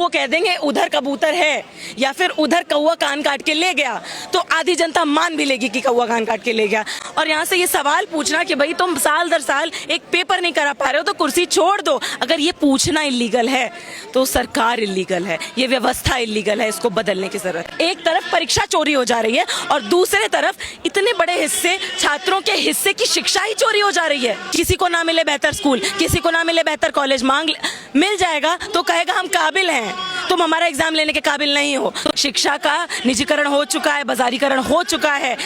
वो कह देंगे उधर कबूतर है या फिर उधर कौवा कान काट के ले गया, तो आधी जनता मान भी लेगी कि कौवा कान काट के ले गया। और यहाँ से ये सवाल पूछना कि भाई तुम साल दर साल एक पेपर नहीं करा पा रहे हो तो कुर्सी छोड़ दो, अगर ये पूछना इलीगल है तो सरकार इलीगल है, ये व्यवस्था इलीगल है, इसको बदलने की जरूरत है। एक तरफ परीक्षा चोरी हो जा रही है और दूसरे तरफ इतने बड़े हिस्से छात्रों के हिस्से की शिक्षा ही चोरी हो जा रही है। किसी को ना मिले बेहतर स्कूल, किसी को ना मिले बेहतर कॉलेज, मिल जाएगा तो कहेगा हम काबिल हैं, तुम हमारा एग्जाम लेने के काबिल नहीं हो। तो शिक्षा का निजीकरण हो चुका है, बाजारीकरण हो चुका है।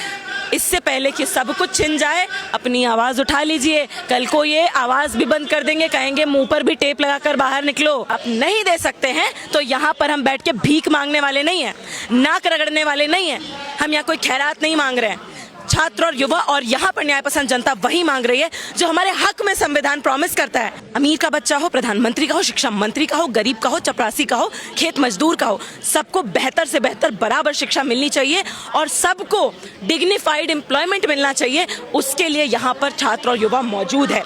इससे पहले कि सब कुछ छिन जाए अपनी आवाज उठा लीजिए। कल को ये आवाज भी बंद कर देंगे, कहेंगे मुंह पर भी टेप लगाकर बाहर निकलो। आप नहीं दे सकते हैं तो यहाँ पर हम बैठ के भीख मांगने वाले नहीं हैं, नाक रगड़ने वाले नहीं हैं। हम यहाँ कोई खैरात नहीं मांग रहे हैं। छात्र और युवा और यहाँ पर न्याय पसंद जनता वही मांग रही है जो हमारे हक में संविधान प्रॉमिस करता है। अमीर का बच्चा हो, प्रधानमंत्री का हो, शिक्षा मंत्री का हो, गरीब का हो, चपरासी का हो, खेत मजदूर का हो, सबको बेहतर से बेहतर बराबर शिक्षा मिलनी चाहिए और सबको डिग्निफाइड एम्प्लॉयमेंट मिलना चाहिए। उसके लिए यहाँ पर छात्र और युवा मौजूद है।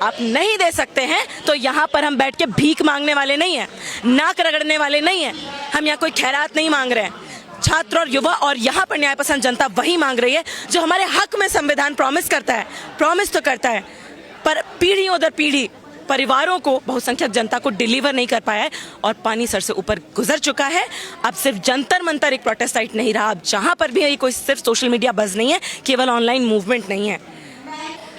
आप नहीं दे सकते हैं तो यहाँ पर हम बैठ के भीख मांगने वाले नहीं हैं, नाक रगड़ने वाले नहीं हैं। हम यहाँ कोई खैरात नहीं मांग रहे हैं। छात्र और युवा और यहाँ पर न्याय पसंद जनता वही मांग रही है जो हमारे हक में संविधान प्रॉमिस करता है। प्रॉमिस तो करता है पर पीढ़ियों दर पीढ़ी परिवारों को, बहुसंख्यक जनता को डिलीवर नहीं कर पाया है और पानी सर से ऊपर गुजर चुका है। अब सिर्फ जंतर मंतर एक प्रोटेस्ट साइट नहीं रहा, अब जहाँ पर भी कोई सिर्फ सोशल मीडिया बज़ नहीं है, केवल ऑनलाइन मूवमेंट नहीं है।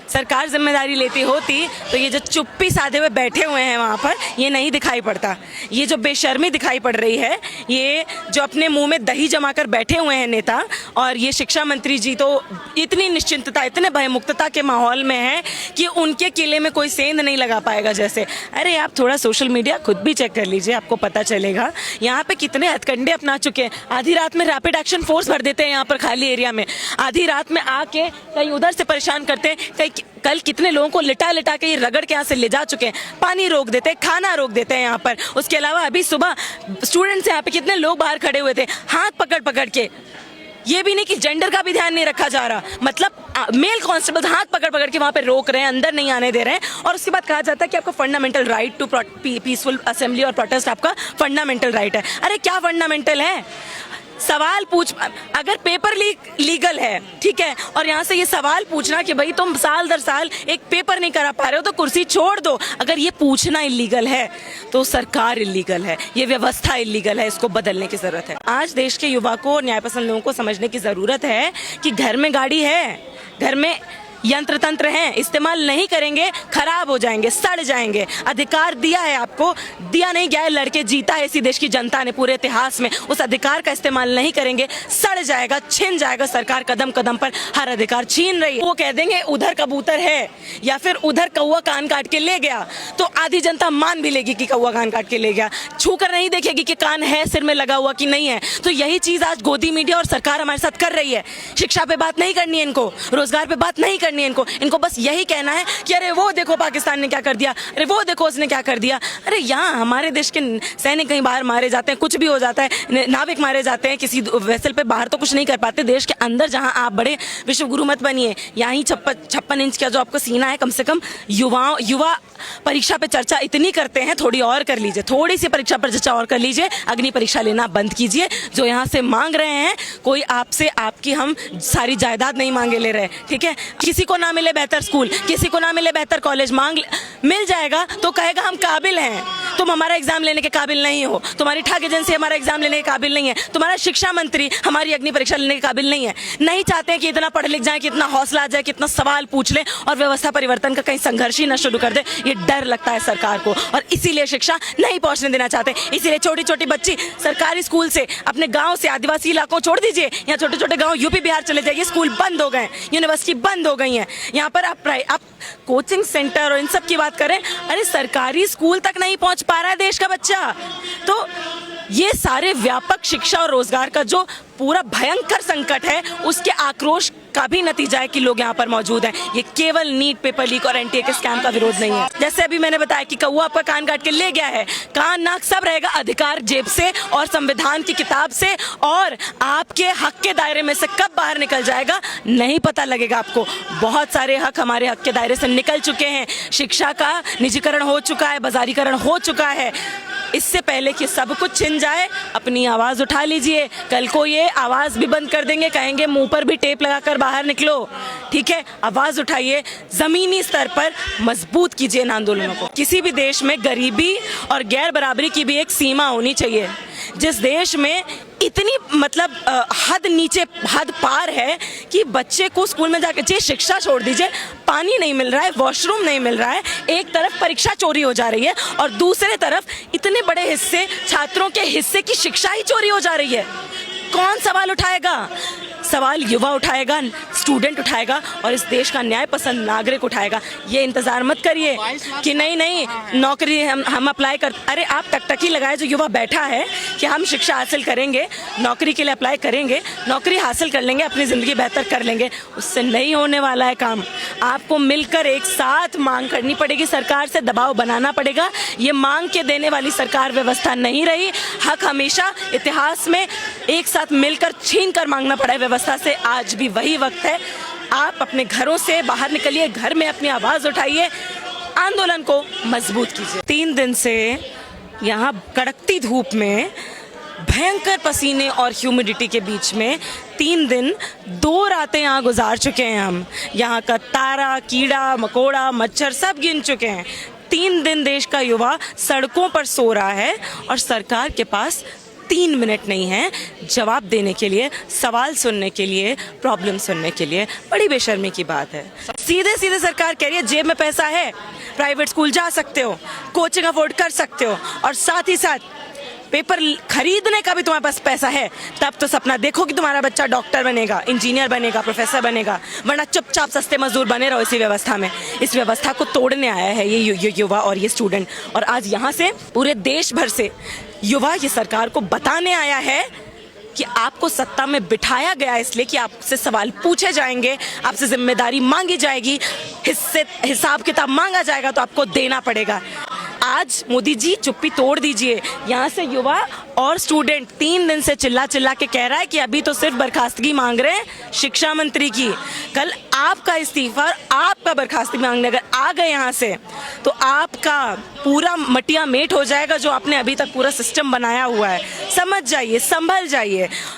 सरकार जिम्मेदारी लेती होती तो ये जो चुप्पी साधे हुए बैठे हुए हैं वहाँ पर, ये नहीं दिखाई पड़ता। ये जो बेशर्मी दिखाई पड़ रही है, ये जो अपने मुंह में दही जमा कर बैठे हुए हैं नेता, और ये शिक्षा मंत्री जी तो इतनी निश्चिंतता, इतने भयमुक्तता के माहौल में है कि उनके किले में कोई सेंध नहीं लगा पाएगा जैसे। अरे आप थोड़ा सोशल मीडिया खुद भी चेक कर लीजिए, आपको पता चलेगा यहाँ पे कितने हथकंडे अपना चुके हैं। आधी रात में रैपिड एक्शन फोर्स भर देते हैं यहाँ पर खाली एरिया में, आधी रात में आके कहीं उधर से परेशान करते हैं, कहीं कल कितने लोगों को लिटा लिटा के ये रगड़ के यहाँ से ले जा चुके हैं। पानी रोक देते हैं, खाना रोक देते हैं यहाँ पर। उसके अलावा अभी सुबह स्टूडेंट्स यहाँ पे कितने लोग बाहर खड़े हुए थे हाथ पकड़ पकड़ के। ये भी नहीं कि जेंडर का भी ध्यान नहीं रखा जा रहा, मतलब मेल कांस्टेबल्स हाथ पकड़ पकड़ के वहाँ पे रोक रहे हैं, अंदर नहीं आने दे रहे हैं। और उसके बाद कहा जाता है कि आपका fundamental right to peaceful assembly और प्रोटेस्ट आपका फंडामेंटल राइट है। अरे क्या फंडामेंटल है? सवाल पूछ, अगर पेपर लीगल है ठीक है, और यहाँ से ये सवाल पूछना कि भाई तुम साल दर साल एक पेपर नहीं करा पा रहे हो तो कुर्सी छोड़ दो, अगर ये पूछना इलीगल है तो सरकार इलीगल है, ये व्यवस्था इलीगल है, इसको बदलने की जरूरत है। आज देश के युवा को, न्याय पसंद लोगों को समझने की जरूरत है कि घर में गाड़ी है, घर में यंत्र तंत्र हैं, इस्तेमाल नहीं करेंगे खराब हो जाएंगे, सड़ जाएंगे। अधिकार दिया है आपको, दिया नहीं गया है, लड़के जीता है इसी देश की जनता ने पूरे इतिहास में, उस अधिकार का इस्तेमाल नहीं करेंगे, सड़ जाएगा, छिन जाएगा। सरकार कदम कदम पर हर अधिकार छीन रही है। वो कह देंगे उधर कबूतर है या फिर उधर कौवा कान काट के ले गया, तो आधी जनता मान भी लेगी कि कौवा कान काट के ले गया, छू कर नहीं देखेगी कि कान है सिर में लगा हुआ कि नहीं है। तो यही चीज आज गोदी मीडिया और सरकार हमारे साथ कर रही है। शिक्षा पे बात नहीं करनी है इनको, रोजगार पे बात नहीं इनको बस यही कहना है कि अरे वो देखो पाकिस्तान ने क्या कर दिया, अरे वो देखो उसने क्या कर दिया। अरे यहाँ हमारे देश के सैनिक कहीं बाहर मारे जाते हैं, कुछ भी हो जाता है, नाविक मारे जाते हैं किसी वेसल पे, बाहर तो कुछ नहीं कर पाते। देश के अंदर जहाँ आप बड़े विश्व गुरु मत बनिए, यहाँ ही 56 इंच का जो आपको सीना है, कम से कम युवा परीक्षा पे चर्चा इतनी करते हैं, थोड़ी और कर लीजिए, थोड़ी सी परीक्षा पर चर्चा और कर लीजिए, अग्नि परीक्षा लेना बंद कीजिए। जो यहाँ से मांग रहे हैं, कोई आपसे आपकी हम सारी जायदाद नहीं मांगे ले रहे, ठीक है। किसी को ना मिले बेहतर स्कूल, किसी को ना मिले बेहतर कॉलेज, मिल जाएगा तो कहेगा हम काबिल हैं, तुम हमारा एग्जाम लेने के काबिल नहीं हो, तुम्हारी ठाक एजेंसी हमारा एग्जाम लेने के काबिल नहीं है, तुम्हारा शिक्षा मंत्री हमारी अग्नि परीक्षा लेने के काबिल नहीं है। नहीं चाहते कि इतना पढ़ लिख जाए, कि इतना हौसला आ जाए, कि इतना सवाल पूछ ले और व्यवस्था परिवर्तन का कहीं संघर्ष ही न शुरू कर दे। ये डर लगता है सरकार को और इसीलिए शिक्षा नहीं पहुंचने देना चाहते। इसीलिए छोटी छोटी बच्ची सरकारी स्कूल से अपने गांव से, आदिवासी इलाकों छोड़ दीजिए, यहाँ छोटे छोटे गांव यूपी बिहार चले जाइए, स्कूल बंद हो गए, यूनिवर्सिटी बंद हो गई है। यहाँ पर आप कोचिंग सेंटर और इन सब की बात करें, अरे सरकारी स्कूल तक नहीं पहुंच पा रहा है देश का बच्चा। तो ये सारे व्यापक शिक्षा और रोजगार का जो पूरा भयंकर संकट है, उसके आक्रोश का भी नतीजा है कि लोग यहाँ पर मौजूद हैं। ये केवल नीट पेपर लीक और एनटीए के स्कैम का विरोध नहीं है। जैसे अभी मैंने बताया कि कौवा आपका कान काट के ले गया है, कान नाक सब रहेगा, अधिकार जेब से और संविधान की किताब से, और आपके हक के दायरे में से कब बाहर निकल जाएगा नहीं पता लगेगा आपको। बहुत सारे हक हमारे हक के दायरे से निकल चुके हैं। शिक्षा का निजीकरण हो चुका है, बाजारीकरण हो चुका है। इससे पहले कि सब कुछ छिन जाए अपनी आवाज़ उठा लीजिए। कल को ये आवाज़ भी बंद कर देंगे, कहेंगे मुंह पर भी टेप लगाकर बाहर निकलो। ठीक है, आवाज़ उठाइए, ज़मीनी स्तर पर मजबूत कीजिए इन आंदोलनों को। किसी भी देश में गरीबी और गैर बराबरी की भी एक सीमा होनी चाहिए। जिस देश में इतनी मतलब हद पार है कि बच्चे को स्कूल में जाकर जी शिक्षा छोड़ दीजिए, पानी नहीं मिल रहा है, वॉशरूम नहीं मिल रहा है, एक तरफ परीक्षा चोरी हो जा रही है और दूसरे तरफ इतने बड़े हिस्से छात्रों के हिस्से की शिक्षा ही चोरी हो जा रही है। कौन सवाल उठाएगा? सवाल युवा उठाएगा, स्टूडेंट उठाएगा और इस देश का न्याय पसंद नागरिक उठाएगा। ये इंतजार मत करिए कि नहीं नौकरी हम अप्लाई कर, अरे आप टकटकी लगाए जो युवा बैठा है कि हम शिक्षा हासिल करेंगे, नौकरी के लिए अप्लाई करेंगे, नौकरी हासिल कर लेंगे, अपनी ज़िंदगी बेहतर कर लेंगे, उससे नहीं होने वाला है काम। आपको मिलकर एक साथ मांग करनी पड़ेगी, सरकार से दबाव बनाना पड़ेगा। ये मांग के देने वाली सरकार व्यवस्था नहीं रही। हक हमेशा इतिहास में एक साथ मिलकर छीन कर मांगना पड़ा है व्यवस्था से। आज भी वही वक्त है। आप अपने घरों से बाहर निकलिए, घर में अपनी आवाज़ उठाइए, आंदोलन को मजबूत कीजिए। 3 दिन से यहाँ कड़कती धूप में, भयंकर पसीने और ह्यूमिडिटी के बीच में 3 दिन 2 रातें यहाँ गुजार चुके हैं हम। यहाँ का तारा, कीड़ा मकोड़ा, मच्छर सब गिन चुके हैं। 3 दिन देश का युवा सड़कों पर सो रहा है और सरकार के पास 3 मिनट नहीं है जवाब देने के लिए, सवाल सुनने के लिए, प्रॉब्लम सुनने के लिए। बड़ी बेशर्मी की बात है। सीधे सीधे सरकार कह रही है जेब में पैसा है, प्राइवेट स्कूल जा सकते हो, कोचिंग अफोर्ड कर सकते हो और साथ ही साथ पेपर खरीदने का भी तुम्हारे पास पैसा है, तब तो सपना देखो कि तुम्हारा बच्चा डॉक्टर बनेगा, इंजीनियर बनेगा, प्रोफेसर बनेगा, वरना चुपचाप सस्ते मजदूर बने रहो इसी व्यवस्था में। इस व्यवस्था को तोड़ने आया है ये युवा और ये स्टूडेंट। और आज यहाँ से पूरे देश भर से युवा ये सरकार को बताने आया है कि आपको सत्ता में बिठाया गया इसलिए कि आपसे सवाल पूछे जाएंगे, आपसे जिम्मेदारी मांगी जाएगी, हिसाब किताब मांगा जाएगा तो आपको देना पड़ेगा। आज मोदी जी चुप्पी तोड़ दीजिए। यहाँ से युवा और स्टूडेंट 3 दिन से चिल्ला चिल्ला के कह रहा है कि अभी तो सिर्फ बर्खास्तगी मांग रहे हैं शिक्षा मंत्री की। कल आपका इस्तीफा, आपका बर्खास्तगी मांगने अगर आ गए यहाँ से तो आपका पूरा मटिया मेट हो जाएगा जो आपने अभी तक पूरा सिस्टम बनाया हुआ है। समझ जाइए, संभल जाइए।